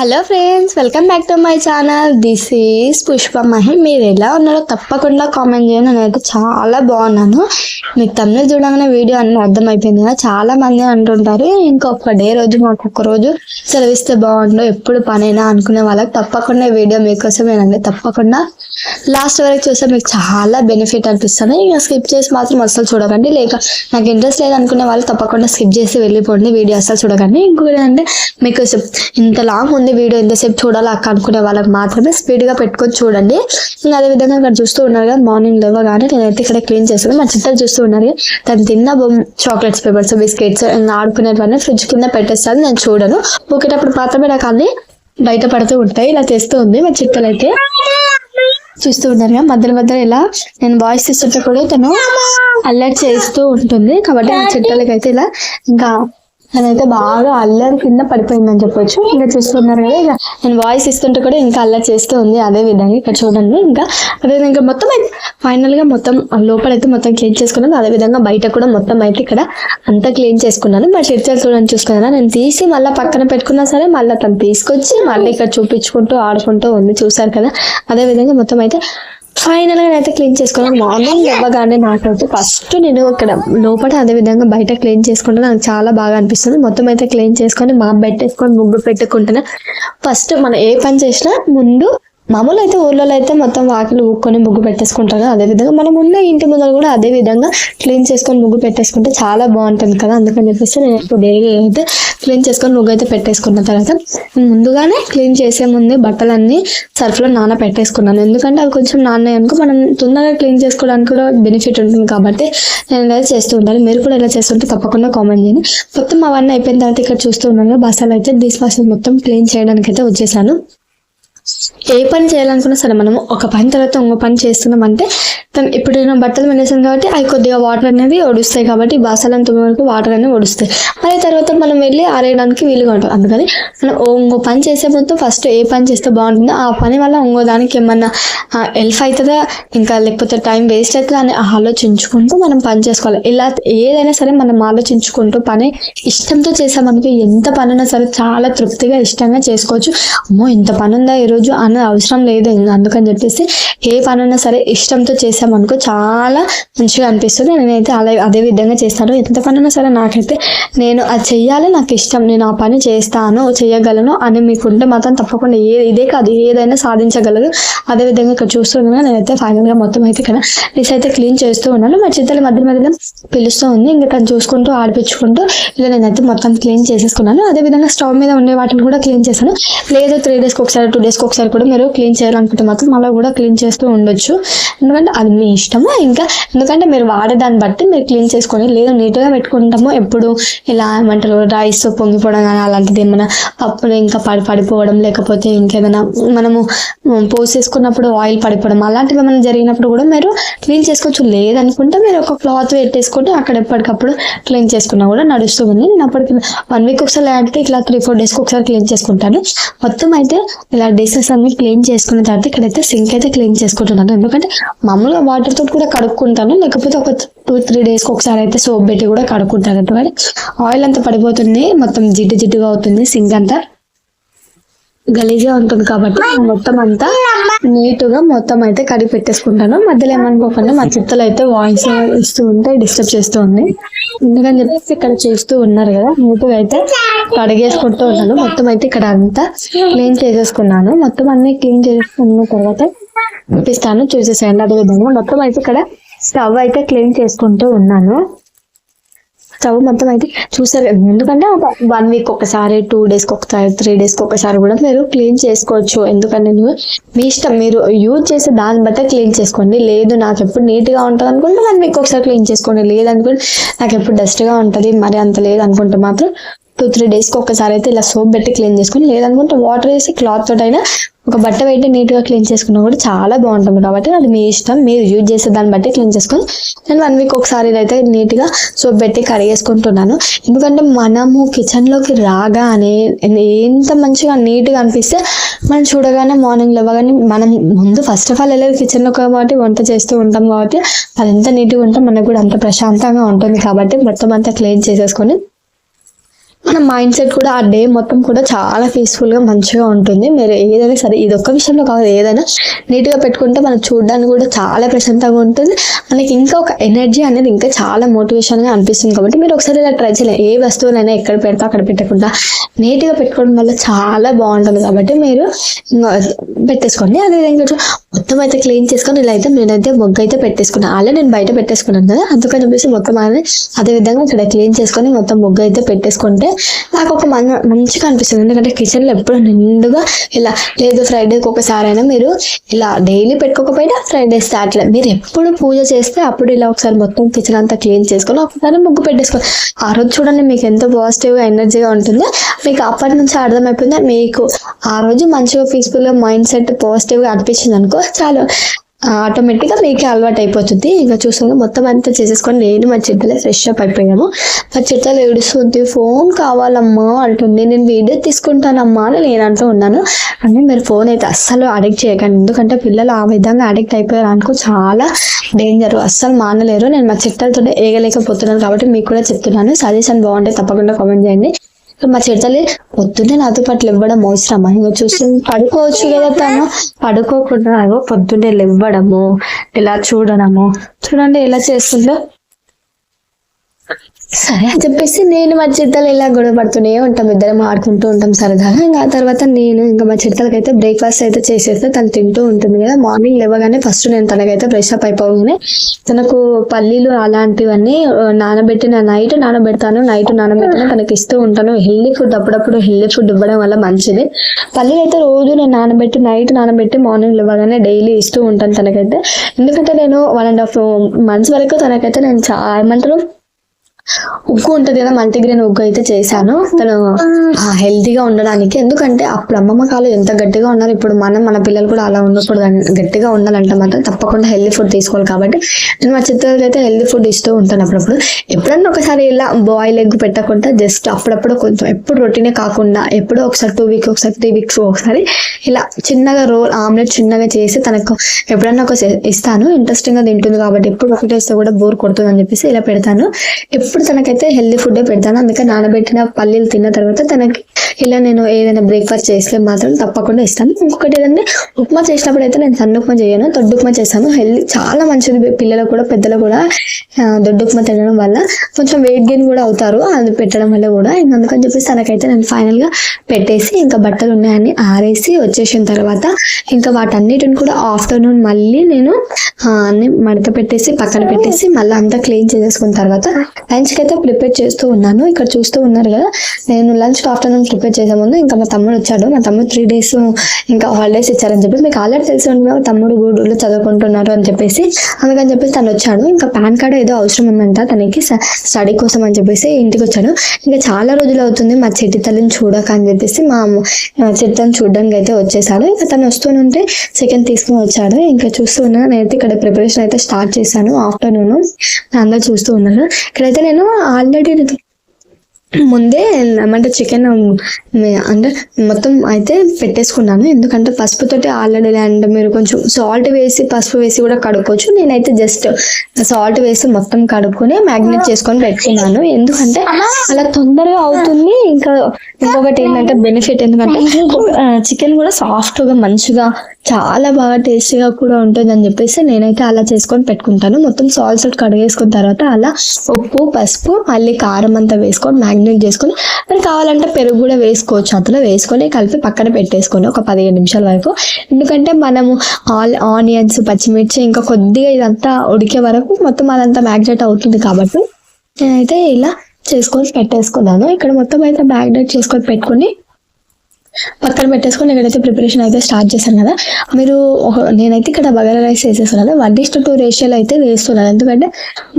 Hello friends, welcome back to my channel. This is Pushpa Mahi. మీరు ఎలా ఉన్నారో తప్పకుండా కామెంట్ చేయండి. నేనైతే చాలా బాగున్నాను. మీకు తమిళ చూడగానే వీడియో అన్నీ అర్థమైపోయింది కదా. చాలా మంది అంటుంటారు ఇంకొక డే రోజు మాకు ఒక్క రోజు సెలవిస్తే బాగుండు, ఎప్పుడు పనైనా అనుకునే వాళ్ళకి తప్పకుండా ఈ వీడియో మీకోసమేనండి. తప్పకుండా లాస్ట్ వరకు చూస్తే మీకు చాలా బెనిఫిట్ అనిపిస్తుంది. ఇంకా స్కిప్ చేసి మాత్రం అసలు చూడకండి. లేక నాకు ఇంట్రెస్ట్ లేదు అనుకునే వాళ్ళు తప్పకుండా స్కిప్ చేసి వెళ్ళిపోండి. వీడియో అసలు చూడకండి. ఇంకొకటి అంటే మీకు ఇంత లాంగ్ ఉంది వీడియో, ఎంతసేపు చూడాలి అక్క అనుకునే వాళ్ళకి మాత్రమే స్పీడ్గా పెట్టుకొని చూడండి. ఇంకా అదేవిధంగా ఇక్కడ చూస్తూ ఉన్నారు కదా, మార్నింగ్ లేవగానే నేనైతే ఇక్కడ క్లీన్ చేస్తున్నాను. మా చిట్టలు చూస్తూ ఉన్నారు కదా, తను తిన్న చాక్లెట్స్, పేపర్స్, బిస్కెట్స్ ఇంకా ఆడుకునేవన్నీ ఫ్రిడ్జ్ కింద పెట్టేస్తాను. నేను చూడను, ఊకేటప్పుడు మాత్రమే నాకు అన్ని బయట పడుతూ ఉంటాయి. ఇలా చేస్తూ ఉంది మా చిట్టలు అయితే. చూస్తూ ఉన్నారు కదా, మధ్యలో మధ్యలో ఇలా నేను వాయిస్ ఇస్తుంటే కూడా తను అల్లరి చేస్తూ ఉంటుంది. కాబట్టి మా చిట్టలకి అయితే ఇలా ఇంకా తనైతే బాగా అల్లరి కింద పడిపోయిందని చెప్పొచ్చు. ఇంకా చూస్తున్నారు కదా, ఇక నేను వాయిస్ ఇస్తుంటే కూడా ఇంకా అల్లరి చేస్తూ ఉంది. అదే విధంగా ఇక్కడ చూడండి. ఇంకా అదే ఇంకా మొత్తం అయితే ఫైనల్ గా మొత్తం లోపలైతే మొత్తం క్లీన్ చేసుకున్నాను. అదే విధంగా బయట కూడా మొత్తం అయితే ఇక్కడ అంతా క్లీన్ చేసుకున్నాను. మా చిట్చాలు చూడండి, చూసుకున్నారా, నేను తీసి మళ్ళీ పక్కన పెట్టుకున్నా సరే మళ్ళీ తను తీసుకొచ్చి మళ్ళీ ఇక్కడ చూపించుకుంటూ ఆడుకుంటూ ఉంది. చూసారు కదా, అదే విధంగా మొత్తం అయితే ఫైనల్ గా అయితే క్లీన్ చేసుకున్నాను. మార్నింగ్ ఇవ్వగానే నాకైతే ఫస్ట్ నేను ఇక్కడ లోపల అదే విధంగా బయట క్లీన్ చేసుకుంటే నాకు చాలా బాగా అనిపిస్తుంది. మొత్తం అయితే క్లీన్ చేసుకొని మా పెట్టేసుకొని ముగ్గు పెట్టుకుంటున్నా. ఫస్ట్ మనం ఏ పని చేసినా ముందు మామూలు అయితే ఊర్లలో అయితే మొత్తం వాకిలు ఊక్కొని ముగ్గు పెట్టేసుకుంటారు కదా, అదేవిధంగా మనం ఉన్న ఇంటి ముందర కూడా అదే విధంగా క్లీన్ చేసుకొని ముగ్గు పెట్టేసుకుంటే చాలా బాగుంటుంది కదా. అందుకని చెప్పేసి నేను ఇప్పుడు డైలీ అయితే క్లీన్ చేసుకొని ముగ్గు అయితే పెట్టేసుకున్న తర్వాత ముందుగానే క్లీన్ చేసే ముందే బట్టలన్నీ సర్ఫ్లో పెట్టేసుకున్నాను. ఎందుకంటే అవి కొంచెం నాన్నాయి అనుకో మనం తొందరగా క్లీన్ చేసుకోవడానికి కూడా బెనిఫిట్ ఉంటుంది. కాబట్టి నేను ఇలా చేస్తూ ఉంటాను. మీరు కూడా ఇలా చేస్తుంటే తప్పకుండా కామెంట్ చేయండి. మొత్తం అవన్నీ అయిపోయిన తర్వాత ఇక్కడ చూస్తూ ఉన్నాను, బస్సాలు అయితే డిష్ వాషర్ మొత్తం క్లీన్ చేయడానికి అయితే వచ్చేసాను. ఏ పని చేయాలనుకున్నా సరే మనము ఒక పని తర్వాత ఇంకో పని చేస్తున్నామంటే ఇప్పుడు నేను బట్టలు వెళ్ళేసాను కాబట్టి అవి కొద్దిగా వాటర్ అనేది ఒడుస్తాయి. కాబట్టి బాసాలంత వరకు వాటర్ అనేది ఒడుస్తాయి. మళ్ళీ తర్వాత మనం వెళ్ళి ఆరేయడానికి వీలుగా ఉంటుంది. అందుకని మనం ఇంకో పని చేసే ముందు ఫస్ట్ ఏ పని చేస్తే బాగుంటుందో ఆ పని వల్ల ఇంకో దానికి ఏమన్నా హెల్ప్ అవుతుందా ఇంకా లేకపోతే టైం వేస్ట్ అవుతుందా అని ఆలోచించుకుంటూ మనం పని చేసుకోవాలి. ఇలా ఏదైనా సరే మనం ఆలోచించుకుంటూ పని ఇష్టంతో చేసామనుకో ఎంత పనైనా సరే చాలా తృప్తిగా ఇష్టంగా చేసుకోవచ్చు. అమ్మో ఇంత పని ఉందా ఈరోజు అన్న అవసరం లేదు. అందుకని చెప్పేసి ఏ పనైనా సరే ఇష్టంతో చేసామనుకో చాలా మంచిగా అనిపిస్తుంది. నేనైతే అదే విధంగా చేస్తాను. ఎంత పనైనా సరే నాకైతే నేను అది చెయ్యాలి, నాకు ఇష్టం, నేను ఆ పని చేస్తాను, చేయగలను అని మీకుంటే మాత్రం తప్పకుండా ఇదే కాదు ఏదైనా సాధించగలరు. అదేవిధంగా ఇక్కడ చూస్తున్నాను, నేనైతే ఫైనల్ గా మొత్తం అయితే ఇక్కడ డిష్ అయితే క్లీన్ చేస్తూ ఉన్నాను. మా చిత్తల మధ్య మధ్యలో పిలుస్తూ ఉంది. ఇంకా తను చూసుకుంటూ ఆడిపించుకుంటూ ఇలా నేనైతే మొత్తం క్లీన్ చేసేసుకున్నాను. అదేవిధంగా స్టవ్ మీద ఉండే వాటిని కూడా క్లీన్ చేశాను. లేదు 3 days ఒకసారి 2 days ఒకసారి కూడా మీరు క్లీన్ చేయాలనుకుంటే మాత్రం అలా కూడా క్లీన్ చేస్తూ ఉండొచ్చు. ఎందుకంటే అది మీ ఇష్టము. ఇంకా ఎందుకంటే మీరు వాడేదాన్ని బట్టి మీరు క్లీన్ చేసుకొని, లేదు నీట్గా పెట్టుకుంటాము ఎప్పుడు ఇలా ఏమంటారు రైస్ పొంగిపోవడం కానీ అలాంటిది ఏమైనా పప్పులు ఇంకా పడిపోవడం లేకపోతే ఇంకేదైనా మనము పోసేసుకున్నప్పుడు ఆయిల్ పడిపోవడం అలాంటివి ఏమైనా జరిగినప్పుడు కూడా మీరు క్లీన్ చేసుకోవచ్చు. లేదనుకుంటే మీరు ఒక క్లాత్ పెట్టేసుకుంటే అక్కడ ఎప్పటికప్పుడు క్లీన్ చేసుకున్నా కూడా నడుస్తుంది. నేను అప్పటికి 1 week ఒకసారి లేకపోతే ఇట్లా 3-4 days ఒకసారి క్లీన్ చేసుకుంటాను. మొత్తం అయితే ఇలా డిషెస్ అన్ని క్లీన్ చేసుకున్న తర్వాత ఇక్కడైతే సింక్ అయితే క్లీన్ చేసుకుంటున్నాను. ఎందుకంటే మామూలుగా వాటర్ తోటి కూడా కడుక్కుంటాను, లేకపోతే ఒక 2-3 days ఒకసారి అయితే సోప్ పెట్టి కూడా కడుక్కుంటాను. ఎందుకంటే ఆయిల్ అంతా పడిపోతుంది, మొత్తం జిడ్డుగా అవుతుంది, సింక్ అంతా గలీజ్గా ఉంటుంది. కాబట్టి మొత్తం అంతా నీట్గా మొత్తం అయితే కడిగి పెట్టేసుకుంటాను. మధ్యలో ఏమనుకోకుండా మా చిత్తలు అయితే వాయిస్ ఇస్తూ ఉంటే డిస్టర్బ్ చేస్తూ ఉంది. ఎందుకని చెప్పేసి ఇక్కడ చేస్తూ ఉన్నారు కదా, నీట్గా అయితే కడిగేసుకుంటూ ఉన్నాను. మొత్తం అయితే ఇక్కడ అంతా క్లీన్ చేసేసుకున్నాను. మొత్తం అన్ని క్లీన్ చేసుకున్న తర్వాత చూపిస్తాను, చూసేసేయండి. అదే విధంగా మొత్తం అయితే ఇక్కడ స్టవ్ అయితే క్లీన్ చేసుకుంటూ ఉన్నాను. స్టవ్ మొత్తం అయితే చూసారు. ఎందుకంటే 1 week ఒకసారి 2 days ఒకసారి 3 days ఒకసారి కూడా మీరు క్లీన్ చేసుకోవచ్చు. ఎందుకంటే మీ ఇష్టం, మీరు యూజ్ చేసే దాన్ని బట్టే క్లీన్ చేసుకోండి. లేదు నాకు ఎప్పుడు నీట్గా ఉంటుంది అనుకుంటే 1 week ఒకసారి క్లీన్ చేసుకోండి. లేదనుకుంటే నాకు ఎప్పుడు డస్ట్గా ఉంటుంది మరి అంత లేదు అనుకుంటే మాత్రం 2-3 days ఒకసారి అయితే ఇలా సోప్ పెట్టి క్లీన్ చేసుకుని, లేదనుకుంటే వాటర్ వేసి క్లాత్ తోటి అయినా ఒక బట్ట పెట్టి నీట్గా క్లీన్ చేసుకున్నా కూడా చాలా బాగుంటుంది. కాబట్టి అది మీ ఇష్టం, మీరు యూజ్ చేసే దాన్ని బట్టి క్లీన్ చేసుకొని నేను 1 week ఒకసారి అయితే నీట్గా సోప్ పెట్టి కడిగేసుకుంటున్నాను. ఎందుకంటే మనము కిచెన్లోకి రాగానే ఎంత మంచిగా నీట్గా అనిపిస్తే మనం చూడగానే మార్నింగ్ లేవగానే మనం ముందు ఫస్ట్ ఆఫ్ ఆల్ వెళ్ళేది కిచెన్లో కాబట్టి వంట చేస్తూ ఉంటాం కాబట్టి అది ఎంత నీట్గా ఉంటే మనకు కూడా అంత ప్రశాంతంగా ఉంటుంది. కాబట్టి మొత్తం అంతా క్లీన్ చేసేసుకొని మన మైండ్ సెట్ కూడా ఆ డే మొత్తం కూడా చాలా పీస్ఫుల్గా మంచిగా ఉంటుంది. మీరు ఏదైనా సరే ఇది ఒక్క విషయంలో కాదు, ఏదైనా నీట్గా పెట్టుకుంటే మనం చూడడానికి కూడా చాలా ప్రశాంతంగా ఉంటుంది. మనకి ఇంకా ఒక ఎనర్జీ అనేది ఇంకా చాలా మోటివేషన్గా అనిపిస్తుంది. కాబట్టి మీరు ఒకసారి ఇలా ట్రై చేయాలి. ఏ వస్తువులైనా ఎక్కడ పెడతా అక్కడ పెట్టకుండా నీట్గా పెట్టుకోవడం వల్ల చాలా బాగుంటుంది. కాబట్టి మీరు పెట్టేసుకోండి. అదేవిధంగా మొత్తం అయితే క్లీన్ చేసుకొని ఇలా అయితే నేనైతే మొగ్గు అయితే పెట్టేసుకున్నాను. అలా నేను బయట పెట్టేసుకున్నాను కదా, అందుకని చెప్పేసి మొత్తం అనేది అదేవిధంగా ఇక్కడ క్లీన్ చేసుకొని మొత్తం మొగ్గు అయితే పెట్టేసుకుంటే నాకు ఒక మంచిగా అనిపిస్తుంది. ఎందుకంటే కిచెన్లో ఎప్పుడు నిండుగా ఇలా లేదు, ఫ్రైడేకి ఒకసారి అయినా మీరు ఇలా డైలీ పెట్టుకోకపోయినా ఫ్రైడే సాటర్డే మీరు ఎప్పుడు పూజ చేస్తే అప్పుడు ఇలా ఒకసారి మొత్తం కిచెన్ అంతా క్లీన్ చేసుకొని ఒకసారి ముగ్గు పెట్టేసుకోండి. ఆ రోజు చూడండి మీకు ఎంత పాజిటివ్గా ఎనర్జీగా ఉంటుందో మీకు అప్పటి నుంచి అర్థమైపోయింది. మీకు ఆ రోజు మంచిగా పీస్ఫుల్గా మైండ్ సెట్ పాజిటివ్గా అనిపించింది అనుకో, చాలు ఆటోమేటిక్గా మీకే అలవాటు అయిపోతుంది. ఇంకా చూసాక మొత్తం అంతా చేసేసుకొని నేను మా చిట్టలే ఫ్రెష్ అప్ అయిపోయాము. మా చిట్టలు ఏడుస్తుంది, ఫోన్ కావాలమ్మా అంటుంది. నేను వీడియో తీసుకుంటానమ్మా అని నేను అంటూ ఉన్నాను. అంటే మీరు ఫోన్ అయితే అస్సలు అడిక్ట్ చేయకండి. ఎందుకంటే పిల్లలు ఆ విధంగా అడిక్ట్ అయిపోయారు అనుకో చాలా డేంజర్, అస్సలు మానలేరు. నేను మా చిట్టలతో ఏగలేకపోతున్నాను కాబట్టి మీకు కూడా చెప్తున్నాను. సజెషన్ బాగుంటే తప్పకుండా కామెంట్ చేయండి. మా చిట్టలి పొద్దున్నే నాతో పాటు ఇవ్వడం అవసరమా? ఇంకా చూసి పడుకోవచ్చు కదా, తను పడుకోకుండా పొద్దున్నే ఇవ్వడము, ఇలా చూడడము, చూడండి ఎలా చేస్తుందో. సరే అని చెప్పేసి నేను మా చిట్టలు ఇలా గొడవ పడుతూనే ఉంటాం, ఇద్దరం ఆడుకుంటూ ఉంటాం సరదాగా. ఇంకా ఆ తర్వాత నేను ఇంకా మా చిట్టలకి అయితే బ్రేక్ఫాస్ట్ అయితే చేసేస్తే తను తింటూ ఉంటుంది కదా. మార్నింగ్ లేవగానే ఫస్ట్ నేను తనకైతే ఫ్రెష్ అప్ అయిపోగానే తనకు పల్లీలు అలాంటివన్నీ నైట్ నానబెట్టిన తనకి ఇస్తూ ఉంటాను. హెల్దీ ఫుడ్ అప్పుడప్పుడు హెల్దీ ఫుడ్ ఇవ్వడం వల్ల మంచిది. పల్లీలు అయితే రోజు నేను నైట్ నానబెట్టి మార్నింగ్ లేవగానే డైలీ ఇస్తూ ఉంటాను తనకైతే. ఎందుకంటే నేను 1.5 months వరకు తనకైతే నేను ఏమంటారు ఉగ్గు ఉంటుంది కదా, మల్టీగ్రెయిన్ ఉగ్గు అయితే చేశాను తను హెల్తీగా ఉండడానికి. ఎందుకంటే అప్పుడు అమ్మమ్మ కాలు ఎంత గట్టిగా ఉన్నారు, ఇప్పుడు మన పిల్లలు కూడా అలా ఉండకూడదు, గట్టిగా ఉండాలంటే మాత్రం తప్పకుండా హెల్దీ ఫుడ్ తీసుకోవాలి. కాబట్టి నేను మా చిత్రాలకి అయితే హెల్దీ ఫుడ్ ఇస్తూ ఉంటాను అప్పుడప్పుడు. ఎప్పుడన్నా ఒకసారి ఇలా బాయిల్ ఎగ్ పెట్టకుండా జస్ట్ అప్పుడప్పుడు కొంచెం, ఎప్పుడు రొటీనే కాకుండా ఎప్పుడో ఒకసారి 2 weeks ఒకసారి 3 weeks ఒకసారి ఇలా చిన్నగా ఆమ్లెట్ చిన్నగా చేసి తనకు ఎప్పుడన్నా ఒక ఇస్తాను. ఇంట్రెస్టింగ్ గా తింటుంది కాబట్టి ఎప్పుడు ఒకటి ఇస్తే కూడా బోర్ కొడుతుంది అని చెప్పేసి ఇలా పెడతాను. ఇప్పుడు తనకైతే హెల్దీ ఫుడ్ పెడతాను. అందుకే నానబెట్టిన పల్లీలు తిన్న తర్వాత తనకి ఇలా నేను ఏదైనా బ్రేక్ఫాస్ట్ చేస్తే మాత్రం తప్పకుండా ఇస్తాను. ఇంకొకటి ఏదంటే ఉప్మా చేసినప్పుడు అయితే నేను సన్న ఉప్మా చేయను, దొడ్డు ఉప్మా చేస్తాను. హెల్దీ చాలా మంచిది పిల్లలకు కూడా పెద్దలు కూడా. దొడ్డు ఉప్మా తినడం వల్ల కొంచెం వెయిట్ గెయిన్ కూడా అవుతారు, అది పెట్టడం వల్ల కూడా. అందుకని చెప్పేసి తనకైతే నేను ఫైనల్ గా పెట్టేసి ఇంకా బట్టలు ఉన్నాయని ఆరేసి వచ్చేసిన తర్వాత ఇంకా వాటన్నిటిని కూడా ఆఫ్టర్నూన్ మళ్ళీ నేను అన్ని మడత పెట్టేసి పక్కన పెట్టేసి మళ్ళీ అంతా క్లీన్ చేసేసుకున్న తర్వాత లంచ్కి అయితే ప్రిపేర్ చేస్తూ ఉన్నాను. ఇక్కడ చూస్తూ ఉన్నారు కదా, నేను లంచ్ ఆఫ్టర్నూన్ ప్రిపేర్ చేసే ముందు ఇంకా మా తమ్ముడు వచ్చాడు. మా తమ్ముడు 3 days ఇంకా హాలిడేస్ ఇచ్చారని చెప్పి మీకు ఆల్రెడీ తెలిసి ఉంటుంది, తమ్ముడు గూడూరులో చదువుకుంటున్నారు అని చెప్పేసి. అందుకని చెప్పేసి తను వచ్చాడు. ఇంకా పాన్ కార్డ్ ఏదో అవసరం ఉందంట తనకి స్టడీ కోసం అని చెప్పేసి ఇంటికి వచ్చాడు. ఇంకా చాలా రోజులు అవుతుంది మా చెట్టి తల్లిని చూడక అని చెప్పేసి మా చెట్టి తల్లిని చూడడానికి అయితే వచ్చేసాడు. ఇంకా తను వస్తూనుంటే సెకండ్ తీసుకుని వచ్చాడు. ఇంకా చూస్తూ ఉన్నాను, నేనైతే ఇక్కడ ప్రిపరేషన్ అయితే స్టార్ట్ చేశాను ఆఫ్టర్నూన్. అందరు చూస్తూ ఉన్నారు. ఇక్కడైతే నేను ఆల్రెడీ ముందే ఏమంటే చికెన్ అంటే మొత్తం అయితే పెట్టేసుకున్నాను. ఎందుకంటే పసుపుతోటి ఆల్రెడీ అంటే మీరు కొంచెం సాల్ట్ వేసి పసుపు వేసి కూడా కడుక్కోవచ్చు. నేనైతే జస్ట్ సాల్ట్ వేసి మొత్తం కడుక్కొని మ్యాగ్నేట్ చేసుకొని పెట్టుకున్నాను. ఎందుకంటే అలా తొందరగా అవుతుంది. ఇంకా ఇంకొకటి ఏంటంటే బెనిఫిట్, ఎందుకంటే చికెన్ కూడా సాఫ్ట్గా మంచిగా చాలా బాగా టేస్టీగా కూడా ఉంటుంది అని చెప్పేసి నేనైతే అలా చేసుకొని పెట్టుకుంటాను. మొత్తం సాల్ట్ కడిగేసుకున్న తర్వాత అలా ఉప్పు పసుపు మళ్ళీ కారం అంతా వేసుకొని మ్యాగ్నేట్ చేసుకొని, మరి కావాలంటే పెరుగు కూడా వేసుకోవచ్చు. అందులో వేసుకొని కలిపి పక్కన పెట్టేసుకొని ఒక 15 నిమిషాల వరకు. ఎందుకంటే మనము ఆనియన్స్ పచ్చిమిర్చి ఇంకా కొద్దిగా ఇదంతా ఉడికే వరకు మొత్తం అదంతా మ్యాగ్నేట్ అవుతుంది. కాబట్టి నేనైతే ఇలా చేసుకొని పెట్టేసుకున్నాను. ఇక్కడ మొత్తం అయితే మ్యాగ్నేట్ చేసుకొని పెట్టుకుని పక్కన పెట్టేసుకొని ఇక్కడైతే ప్రిపరేషన్ అయితే స్టార్ట్ చేశాను కదా. నేనైతే ఇక్కడ బగారా రైస్ వేసేస్తున్నాను. 1:2 రేషియోలో అయితే వేస్తున్నాను. ఎందుకంటే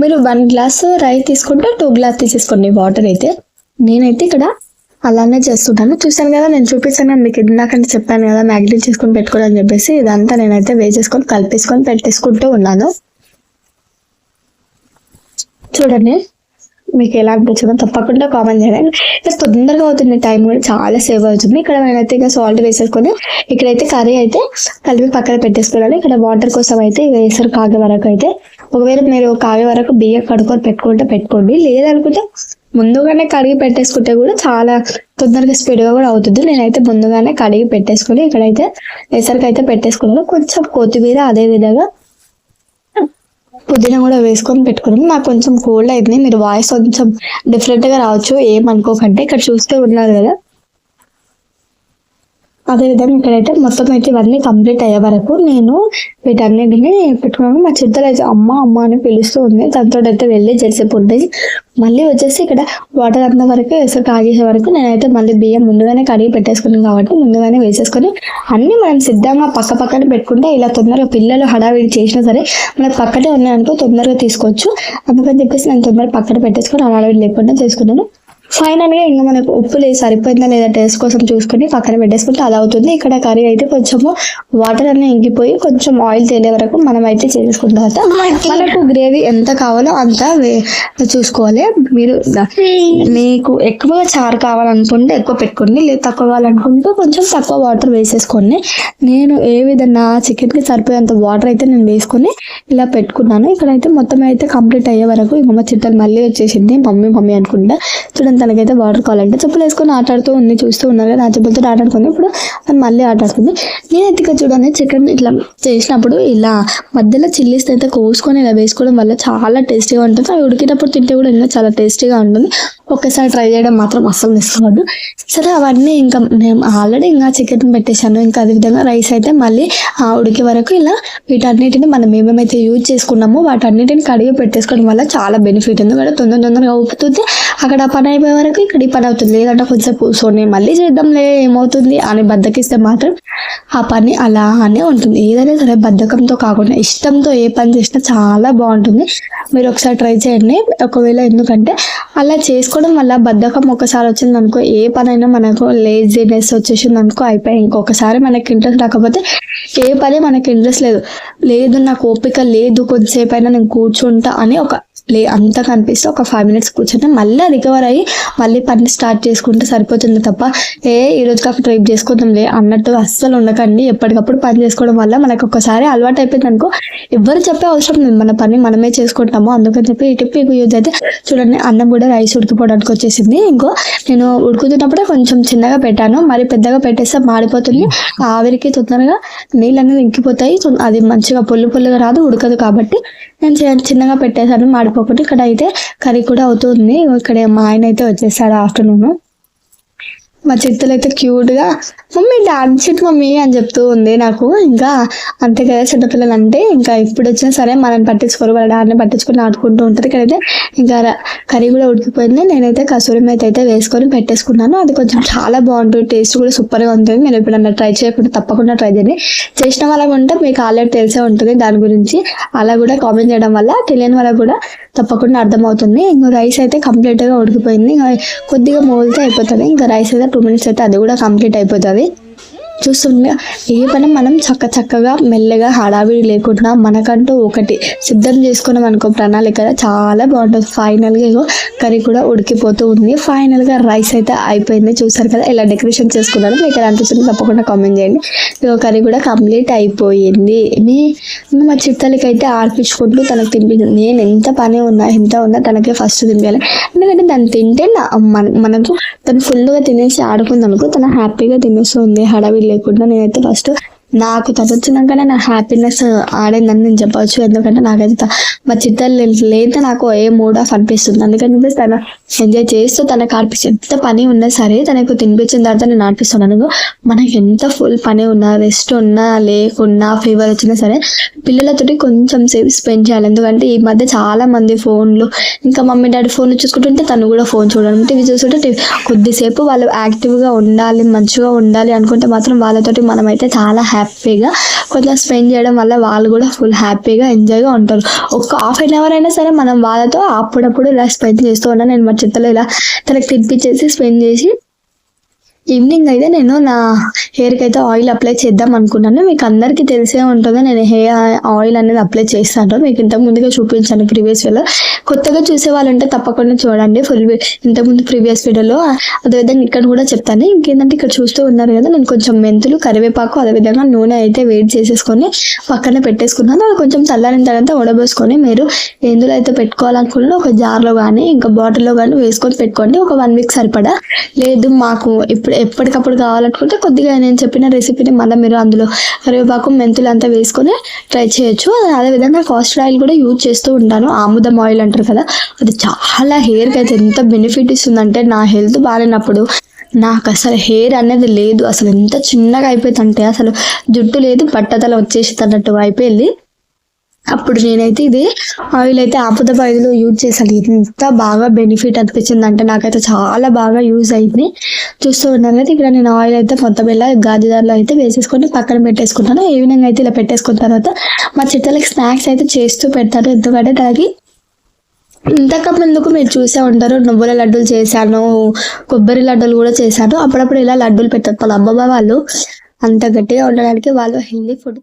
మీరు 1 glass రైస్ తీసుకుంటే 2 glass తీసేసుకోండి వాటర్ అయితే. నేనైతే ఇక్కడ అలానే చేస్తుంటాను. చూసాను కదా, నేను చూపిస్తాను మీకు ఇందాకంటే చెప్పాను కదా మ్యాగ్నేట్ చేసుకొని పెట్టుకోవాలని చెప్పేసి. ఇదంతా నేనైతే వేసేసుకొని కలిపేసుకొని పెట్టేసుకుంటూ ఉన్నాను. చూడండి మీకు ఎలా అనిపించిందో తప్పకుండా కామెంట్ చేయండి. ఇంకా తొందరగా అవుతుంది, టైం కూడా చాలా సేవ్ అవుతుంది. ఇక్కడ నేనైతే ఇంకా సాల్ట్ వేసేసుకొని ఇక్కడైతే కర్రీ అయితే కలిపి పక్కన పెట్టేసుకోవాలి. ఇక్కడ వాటర్ కోసం అయితే వేసారు కాగే వరకు అయితే. ఒకవేళ మీరు కాగే వరకు బియ్యం కడుక్కొని పెట్టుకోండి, లేదనుకుంటే ముందుగానే కడిగి పెట్టేసుకుంటే కూడా చాలా తొందరగా స్పీడ్గా కూడా అవుతుంది. నేనైతే ముందుగానే కడిగి పెట్టేసుకొని ఇక్కడైతే ఎసరికి అయితే పెట్టేసుకున్నాను. కొంచెం కొత్తిమీర అదే విధంగా పుదీనా కూడా వేసుకొని పెట్టుకున్నాను. నాకు కొంచెం కోల్డ్ అయింది, మీరు వాయిస్ కొంచెం డిఫరెంట్గా రావచ్చు, ఏమనుకోకండి. ఇక్కడ చూస్తే ఉన్నారు కదా, అదేవిధంగా ఇక్కడైతే మొత్తం అయితే ఇవన్నీ కంప్లీట్ అయ్యే వరకు నేను వీటన్నిటిని పెట్టుకున్నాను. మా చిత్తలు అయితే అమ్మ అమ్మ అని పిలుస్తూ ఉంది. దాంతో అయితే వెళ్ళి జెర్సేపు ఉంటుంది. మళ్ళీ వచ్చేసి ఇక్కడ వాటర్ అంత వరకు ఎసరు కాగేసే వరకు నేనైతే మళ్ళీ బియ్యం ముందుగానే కడిగి పెట్టేసుకున్నాను కాబట్టి ముందుగానే వేసేసుకొని అన్నీ మనం సిద్ధంగా పక్కన పెట్టుకుంటే ఇలా తొందరగా పిల్లలు హడావిడి చేసినా సరే మనకు పక్కనే ఉన్నాయనుకో తొందరగా తీసుకోవచ్చు. అందుకని చెప్పేసి నేను తొందరగా పక్కన పెట్టేసుకొని హడావిడి లేకుండా చేసుకున్నాను. ఫైనల్గా ఇంకా మనకు ఉప్పు లేదు సరిపోయిందా లేదా టేస్ట్ కోసం చూసుకొని పక్కన పెట్టేసుకుంటే అది అవుతుంది. ఇక్కడ కర్రీ అయితే కొంచెము వాటర్ అన్నీ ఇంకిపోయి కొంచెం ఆయిల్ తేలే వరకు మనం అయితే చేసుకున్న తర్వాత మనకు గ్రేవీ ఎంత కావాలో అంత చూసుకోవాలి. మీరు మీకు ఎక్కువగా చారు కావాలనుకుంటే ఎక్కువ పెట్టుకోండి, లేదు తక్కువ కావాలనుకుంటే కొంచెం తక్కువ వాటర్ వేసేసుకోండి. నేను ఏ విధంగా చికెన్కి సరిపోయేంత వాటర్ అయితే నేను వేసుకొని ఇలా పెట్టుకున్నాను. ఇక్కడైతే మొత్తం అయితే కంప్లీట్ అయ్యే వరకు ఇంక మా చిట్టలు మళ్ళీ వచ్చేసింది మమ్మీ అనుకుంటా. చూడండి, తనకైతే వాటర్ కావాలంటే చెప్పులు వేసుకొని ఆటాడుతూ ఉంది, చూస్తూ ఉన్నారు కదా, నా చెప్పులతో ఆటాడుకుంది. ఇప్పుడు తను మళ్ళీ ఆటాడుతుంది. నేనైతే ఇక్కడ చూడండి చికెన్ ఇట్లా చేసినప్పుడు ఇలా మధ్యలో చిల్లీస్ అయితే కోసుకొని ఇలా వేసుకోవడం వల్ల చాలా టేస్టీగా ఉంటుంది. అవి ఉడికేటప్పుడు తింటే కూడా ఇంకా చాలా టేస్టీగా ఉంటుంది. ఒక్కసారి ట్రై చేయడం మాత్రం అస్సలు మిస్ అవ్వద్దు. సరే, అవన్నీ ఇంకా నేను ఆల్రెడీ ఇంకా చికెన్ పెట్టేశాను. ఇంకా అదేవిధంగా రైస్ అయితే మళ్ళీ ఉడికే వరకు ఇలా వీటన్నిటిని మనం ఏమేమైతే యూజ్ చేసుకున్నామో వాటన్నిటిని కడిగి పెట్టేసుకోవడం వల్ల చాలా బెనిఫిట్ ఉంది. కూడా తొందరగా ఊపుతుంది. అక్కడ పని అయిపోయే వరకు ఇక్కడ ఈ పని అవుతుంది. లేదంటే కొంచెం కూర్చొని మళ్ళీ చేద్దాంలే ఏమవుతుంది అని బద్దకిస్తే మాత్రం ఆ పని అలానే ఉంటుంది. ఏదైనా సరే బద్ధకంతో కాకుండా ఇష్టంతో ఏ పని చేసినా చాలా బాగుంటుంది. మీరు ఒకసారి ట్రై చేయండి. ఒకవేళ ఎందుకంటే అలా చేసుకోవడం వల్ల బద్ధకం ఒకసారి వచ్చింది అనుకో, ఏ పనైనా మనకు లేజినెస్ వచ్చేసింది అనుకో అయిపోయి. ఇంకొకసారి మనకి ఇంట్రెస్ట్ రాకపోతే ఏ పని మనకి ఇంట్రెస్ట్ లేదు నాకు ఓపిక లేదు కొద్దిసేపు అయినా నేను కూర్చుంటా అని అంతా కనిపిస్తే ఒక 5 minutes కూర్చొని మళ్ళీ రికవర్ అయ్యి మళ్ళీ పని స్టార్ట్ చేసుకుంటే సరిపోతుంది తప్ప ఈరోజు కాక ట్రైప్ చేసుకుందాంలే అన్నట్టు అస్సలు ఉండకండి. ఎప్పటికప్పుడు పని చేసుకోవడం వల్ల మనకు ఒకసారి అలవాటు అయిపోయింది అనుకో, ఎవరు చెప్పే అవసరం లేదు, మన పని మనమే చేసుకుంటాము. అందుకని చెప్పి ఈ టిప్ మీకు యూజ్ అయితే. చూడండి, అన్నం కూడా రైస్ ఉడికిపోవడానికి వచ్చేసింది. ఇంకో నేను ఉడుకుతున్నప్పుడే కొంచెం చిన్నగా పెట్టాను, మరి పెద్దగా పెట్టేస్తే మాడిపోతుంది. ఆవిరికి తొందరగా నీళ్ళు అనేది ఇంకిపోతాయి, అది మంచిగా పొల్లుగా రాదు, ఉడకదు. కాబట్టి నేను చిన్నగా పెట్టేశాను మాడిపోకుండా. ఇక్కడ అయితే కర్రీ కూడా అవుతుంది. ఇక్కడ మా ఆయన అయితే వచ్చేసాడు ఆఫ్టర్నూన్. మా చిత్తలు అయితే క్యూట్గా మమ్మీ డాన్స్ షీట్ మమ్మీ అని చెప్తూ ఉంది నాకు. ఇంకా అంతే కదా చిన్నపిల్లలు అంటే, ఇంకా ఇప్పుడు వచ్చినా సరే మనల్ని పట్టించుకోరు, వాళ్ళ డాడీని పట్టించుకొని ఆడుకుంటూ ఉంటారు. ఇక్కడైతే ఇంకా కర్రీ కూడా ఉడికిపోయింది. నేనైతే కసూరి మేతి అయితే వేసుకొని పెట్టేసుకున్నాను. అది కొంచెం చాలా బాగుంటుంది, టేస్ట్ కూడా సూపర్గా ఉంటుంది. మీరు ఎప్పుడన్నా ట్రై చేయకుండా తప్పకుండా ట్రై చేయండి. చేసిన వాళ్ళకు ఉంటే మీకు ఆల్రెడీ తెలిసే ఉంటుంది దాని గురించి. అలా కూడా కామెంట్ చేయడం వల్ల తెలియని వాళ్ళకు కూడా తప్పకుండా అర్థమవుతుంది. ఇంకా రైస్ అయితే కంప్లీట్గా ఉడికిపోయింది. ఇంకా కొద్దిగా మోల్తే అయిపోతుంది. ఇంకా రైస్ అయితే 2 minutes అయితే అది కూడా కంప్లీట్ అయిపోతుంది. చూస్తుండగా ఏ పని మనం చక్కగా మెల్లగా హడావిడి లేకుండా మనకంటూ ఒకటి సిద్ధం చేసుకున్నాం అనుకో ప్రణాళిక చాలా బాగుంటుంది. ఫైనల్గా ఇగో కర్రీ కూడా ఉడికిపోతూ ఉంది. ఫైనల్గా రైస్ అయితే అయిపోయింది. చూసారు కదా ఎలా డెకరేషన్ చేసుకున్నాను, మీకు ఎలా అనిపిస్తుంది తప్పకుండా కామెంట్ చేయండి. ఇగో కర్రీ కూడా కంప్లీట్ అయిపోయింది. మా చిట్టలకి అయితే ఆర్పించుకుంటూ తనకు తినిపించింది. నేను ఎంత ఉన్నా తనకే ఫస్ట్ తినిపించాలి. ఎందుకంటే దాన్ని తింటే మనకు తను ఫుల్గా తినేసి ఆడుకుంది అనుకో, తను హ్యాపీగా తినేస్తుంది హడావిడి లేకుండా. నేనైతే ఫస్ట్ నాకు తను వచ్చినాకనే నా హ్యాపీనెస్ ఆడైందని నేను చెప్పవచ్చు. ఎందుకంటే నాకైతే మా చిట్టలు లేదా నాకు ఏ మూడ్ ఆఫ్ అనిపిస్తుంది. అందుకని చెప్పేసి తను ఎంజాయ్ చేస్తూ తనకు ఆడిపిస్తుంది. ఎంత పని ఉన్నా సరే తనకు తినిపించిన తర్వాత నేను ఆడిపిస్తున్నాను. మనకి ఎంత ఫుల్ పని ఉన్నా, రెస్ట్ ఉన్నా లేకున్నా, ఫీవర్ వచ్చినా సరే పిల్లలతోటి కొంచెం సేపు స్పెండ్ చేయాలి. ఎందుకంటే ఈ మధ్య చాలా మంది ఫోన్లు, ఇంకా మమ్మీ డాడీ ఫోన్ చూసుకుంటుంటే తను కూడా ఫోన్ చూడడం, టీవీ చూస్తుంటే కొద్దిసేపు వాళ్ళు యాక్టివ్గా ఉండాలి, మంచిగా ఉండాలి అనుకుంటే మాత్రం వాళ్ళతోటి మనమైతే చాలా హ్యాపీగా కొంచెం స్పెండ్ చేయడం వల్ల వాళ్ళు కూడా ఫుల్ హ్యాపీగా ఎంజాయ్గా ఉంటారు. ఒక 1/2 hour అయినా సరే మనం వాళ్ళతో అప్పుడప్పుడు ఇలా స్పెండ్ చేస్తూ ఉన్నాను. నేను మా చిత్తలో ఇలా తనకి తినిపించేసి స్పెండ్ చేసి ఈవినింగ్ అయితే నేను నా హెయిర్కి అయితే ఆయిల్ అప్లై చేద్దాం అనుకున్నాను. మీకు అందరికీ తెలిసే ఉంటుంది నేను హెయిర్ ఆయిల్ అనేది అప్లై చేస్తాను. మీకు ఇంతకు ముందుగా చూపించాను ప్రీవియస్ వీడియోలో. కొత్తగా చూసే వాళ్ళు ఉంటే తప్పకుండా చూడండి ఇంతకుముందు ప్రీవియస్ వీడియోలో. అదేవిధంగా ఇక్కడ కూడా చెప్తాను. ఇంకేంటంటే ఇక్కడ చూస్తూ ఉన్నారు కదా, నేను కొంచెం మెంతులు, కరివేపాకు, అదేవిధంగా నూనె అయితే వేడి చేసేసుకొని పక్కన పెట్టేసుకున్నాను. అది కొంచెం చల్లారిన తర్వాత ఉడబోసుకొని మీరు ఎందులో అయితే పెట్టుకోవాలనుకున్నా ఒక జార్లో కానీ ఇంకా బాటిల్లో కానీ వేసుకొని పెట్టుకోండి. ఒక 1 వీక్ సరిపడా. లేదు మాకు ఇప్పుడు ఎప్పటికప్పుడు కావాలనుకుంటే కొద్దిగా నేను చెప్పిన రెసిపీని మళ్ళీ మీరు అందులో కరివేపాకు, మెంతులు అంతా వేసుకొని ట్రై చేయొచ్చు. అదేవిధంగా కాస్టర్ ఆయిల్ కూడా యూజ్ చేస్తూ ఉంటాను. ఆముదం ఆయిల్ అంటారు కదా, అది చాలా హెయిర్కి అయితే ఎంత బెనిఫిట్ ఇస్తుందంటే, నా హెల్త్ బాగాలేనప్పుడు నాకు అసలు హెయిర్ అనేది లేదు, అసలు ఎంత చిన్నగా అయిపోతుందంటే అసలు జుట్టు లేదు, బట్టతల వచ్చేసి అన్నట్టు అయిపోయింది. అప్పుడు నేనైతే ఇది ఆయిల్ అయితే ఆముదం ఆయిల్ యూజ్ చేశాను. ఎంత బాగా బెనిఫిట్ అనిపించింది అంటే నాకైతే చాలా బాగా యూజ్ అయింది. చూస్తూ ఉన్నాను కదా, ఇక్కడ నేను ఆయిల్ అయితే మొత్తం ఇలా గాజుదారులో అయితే వేసేసుకొని పక్కన పెట్టేసుకుంటాను. ఈవినింగ్ అయితే ఇలా పెట్టేసుకున్న తర్వాత మా చిట్టలకి స్నాక్స్ అయితే చేస్తూ పెడతాను. ఎందుకంటే దానికి ఇంతకు ముందుకు మీరు చూసే ఉంటారు, నువ్వుల లడ్డూలు చేశాను, కొబ్బరి లడ్డూలు కూడా చేశాను. అప్పుడప్పుడు ఇలా లడ్డూలు పెట్టారు వాళ్ళ అమ్మమ్మ వాళ్ళు. అంత గట్టిగా ఉండడానికి వాళ్ళు హెల్దీ ఫుడ్